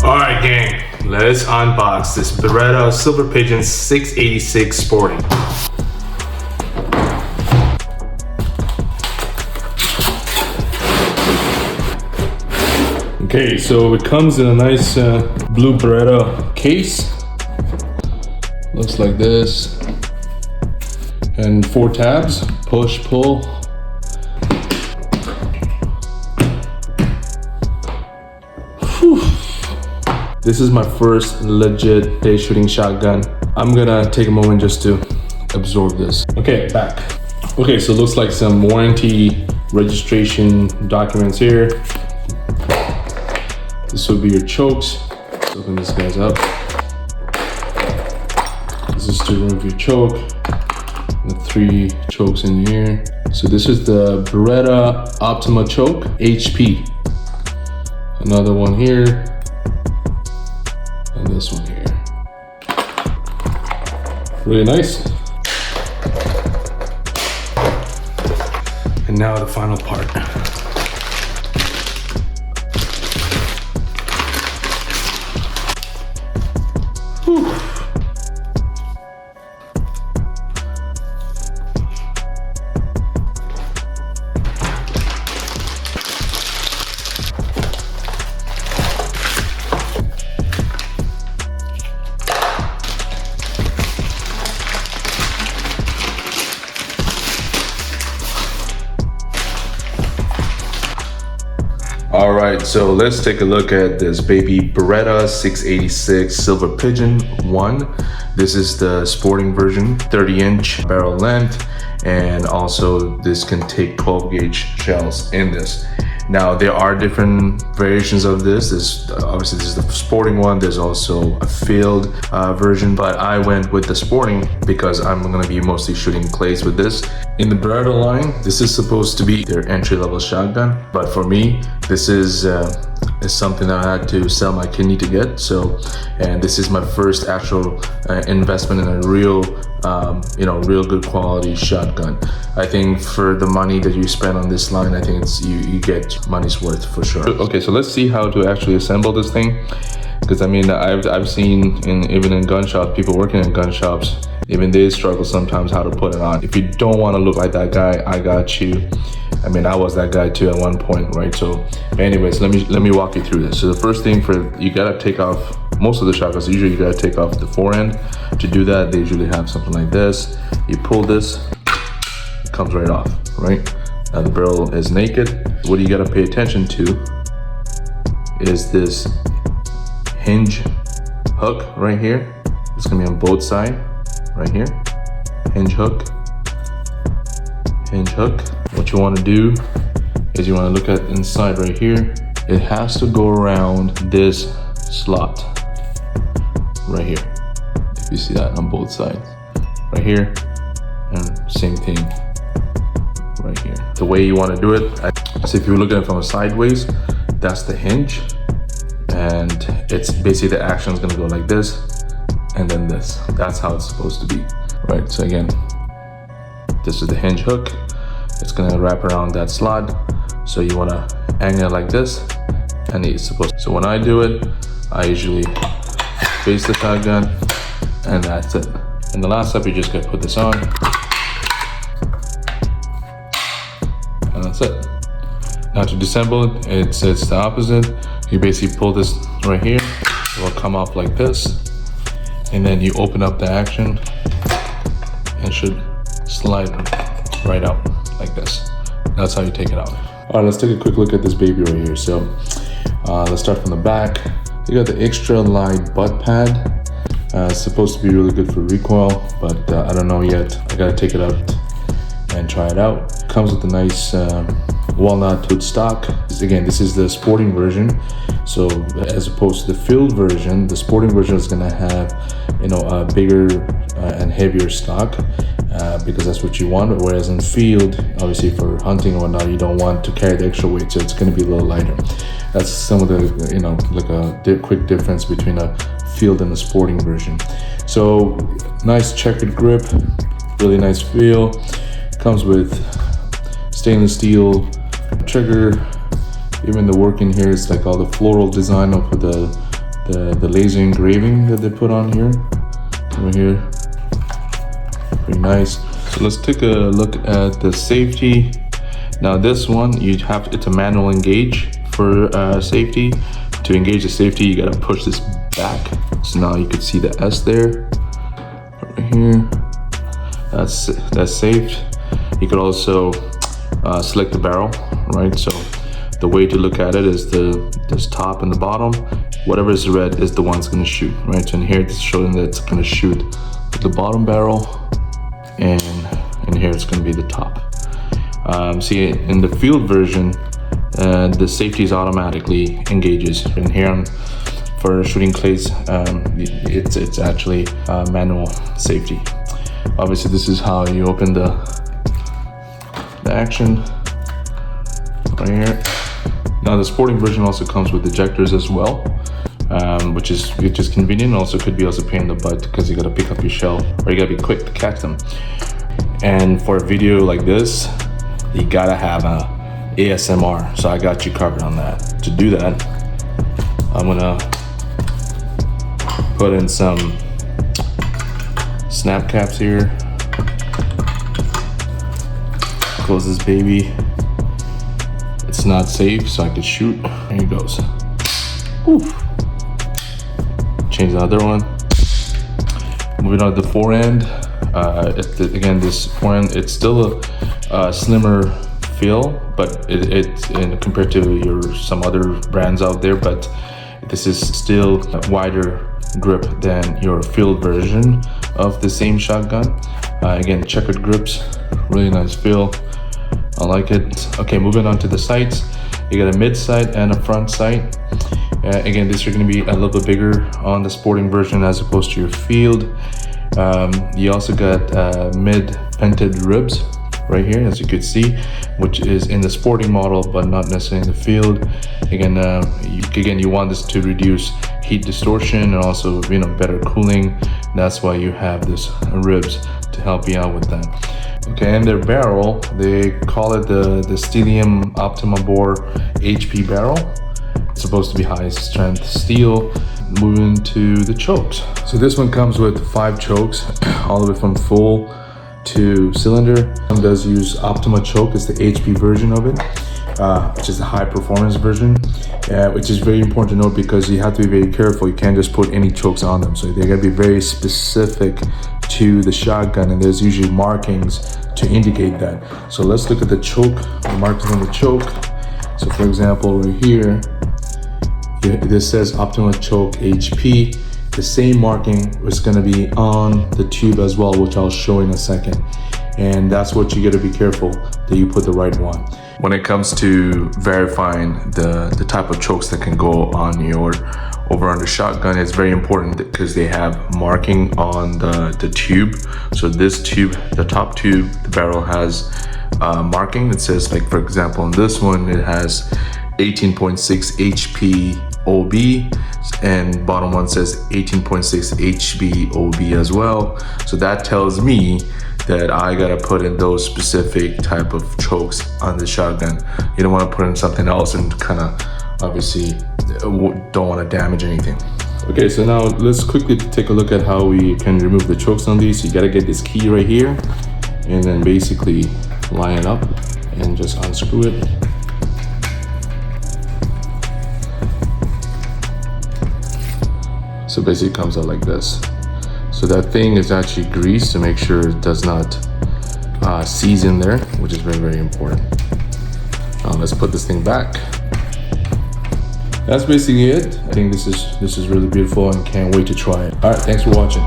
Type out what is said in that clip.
Alright gang, let's unbox this Beretta Silver Pigeon 686 Sporting. Okay, so it comes in a nice blue Beretta case. Looks like this. And 4 tabs, push, pull. Whew. This is my first legit day shooting shotgun. I'm gonna take a moment just to absorb this. Okay, back. Okay, so it looks like some warranty registration documents here. This will be your chokes. Let's open these guys up. This is to remove your choke. The 3 chokes in here. So this is the Beretta Optima choke HP. Another one here. And this one here. Really nice. And now the final part. Whew. All right, so let's take a look at this baby Beretta 686 Silver Pigeon 1. This is the sporting version, 30-inch barrel length, and also this can take 12-gauge shells in this. Now there are different variations of this. Obviously this is the sporting one. There's also a field version, but I went with the sporting because I'm going to be mostly shooting clays with this. In the Beretta line, this is supposed to be their entry-level shotgun, but for me, this is something that I had to sell my kidney to get. And this is my first actual investment in a real, real good quality shotgun. I think for the money that you spend on this line, I think you get money's worth for sure. Okay, so let's see how to actually assemble this thing. Because I mean, I've seen even in gun shops, people working in gun shops, even they struggle sometimes how to put it on. If you don't want to look like that guy, I got you. I mean, I was that guy too at one point, right? So anyways, let me walk you through this. So the first thing you gotta take off, most of the shotguns, usually you gotta take off the forend. To do that, they usually have something like this. You pull this, it comes right off, right? Now the barrel is naked. What you gotta pay attention to is this hinge hook right here. It's gonna be on both sides, right here. Hinge hook. Hinge hook. What you want to do is you want to look at inside right here. It has to go around this slot right here. If you see that on both sides, right here, and same thing right here. The way you want to do it, so if you're looking at it from a sideways, that's the hinge, and it's basically the action is going to go like this, and then this. That's how it's supposed to be, right? So again, this is the hinge hook. It's gonna wrap around that slot. So you wanna angle it like this, and it's supposed to. So when I do it, I usually face the shotgun, and that's it. And the last step, you just gotta put this on, and that's it. Now to disassemble it, it's the opposite. You basically pull this right here, it will come off like this, and then you open up the action, and it should slide right out like this. That's how you take it out. All right, let's take a quick look at this baby right here. So let's start from the back. You got the extra light butt pad. It's supposed to be really good for recoil, but I don't know yet. I gotta take it out and try it out. Comes with a nice walnut hood stock. Again, this is the sporting version. So as opposed to the field version, the sporting version is gonna have, a bigger and heavier stock. Because that's what you want, whereas in field, obviously for hunting and whatnot, you don't want to carry the extra weight, so it's going to be a little lighter. That's some of the, like a quick difference between a field and a sporting version. So nice checkered grip, really nice feel. Comes with stainless steel trigger, Even the work in here is like all the floral design of the laser engraving that they put on here. Over here, pretty nice. So let's take a look at the safety. Now this one, it's a manual engage for safety. To engage the safety, you gotta push this back. So now you can see the S there, over here. That's safe. You could also select the barrel, right? So the way to look at it is this top and the bottom. Whatever is red is the one that's gonna shoot, right? So in here it's showing that it's gonna shoot the bottom barrel, and in here it's gonna be the top. See, in the field version, the safety is automatically engages. And here for shooting clays, it's actually manual safety. Obviously, this is how you open the action right here. Now the sporting version also comes with ejectors as well, which is convenient. Also could be also a pain in the butt because you gotta pick up your shell, or you gotta be quick to catch them. And for a video like this, you gotta have a ASMR, so I got you covered on that. To do that, I'm gonna put in some snap caps here. Close this baby. It's not safe, so I could shoot. Here it goes. Oof. Change the other one. Moving on to the forend. Again, this forend, it's still a slimmer feel, but it's compared to some other brands out there, but this is still a wider grip than your field version of the same shotgun. Again, checkered grips, really nice feel. I like it. Okay, moving on to the sights. You got a mid sight and a front sight. Again, these are going to be a little bit bigger on the sporting version as opposed to your field. You also got mid vented ribs right here, as you could see, which is in the sporting model but not necessarily in the field. Again, you want this to reduce heat distortion and also better cooling. That's why you have this ribs to help you out with that. Okay, and their barrel, they call it the Stellium Optima Bore HP barrel. It's supposed to be high strength steel. Moving to the chokes. So this one comes with 5 chokes, all the way from full to cylinder. One does use Optima choke, it's the HP version of it, which is the high performance version, which is very important to note because you have to be very careful. You can't just put any chokes on them. So they gotta be very specific to the shotgun, and there's usually markings to indicate that. So let's look at the choke, the markings on the choke. So for example, right here, this says Optima choke HP. The same marking is going to be on the tube as well, which I'll show in a second. And that's what you got to be careful that you put the right one. When it comes to verifying the type of chokes that can go on your over-under shotgun, it's very important because they have marking on the tube. So this tube, the top tube, the barrel has marking that says, like for example, on this one, it has 18.6 HP OB, and bottom one says 18.6 HB OB as well. So that tells me that I gotta put in those specific type of chokes on the shotgun. You don't want to put in something else and kind of obviously don't want to damage anything. Okay, so now let's quickly take a look at how we can remove the chokes on these. You gotta get this key right here and then basically line it up and just unscrew it. So basically it comes out like this. So that thing is actually greased to make sure it does not seize in there, which is very, very important. Now let's put this thing back. That's basically it. I think this is really beautiful and can't wait to try it. All right, thanks for watching.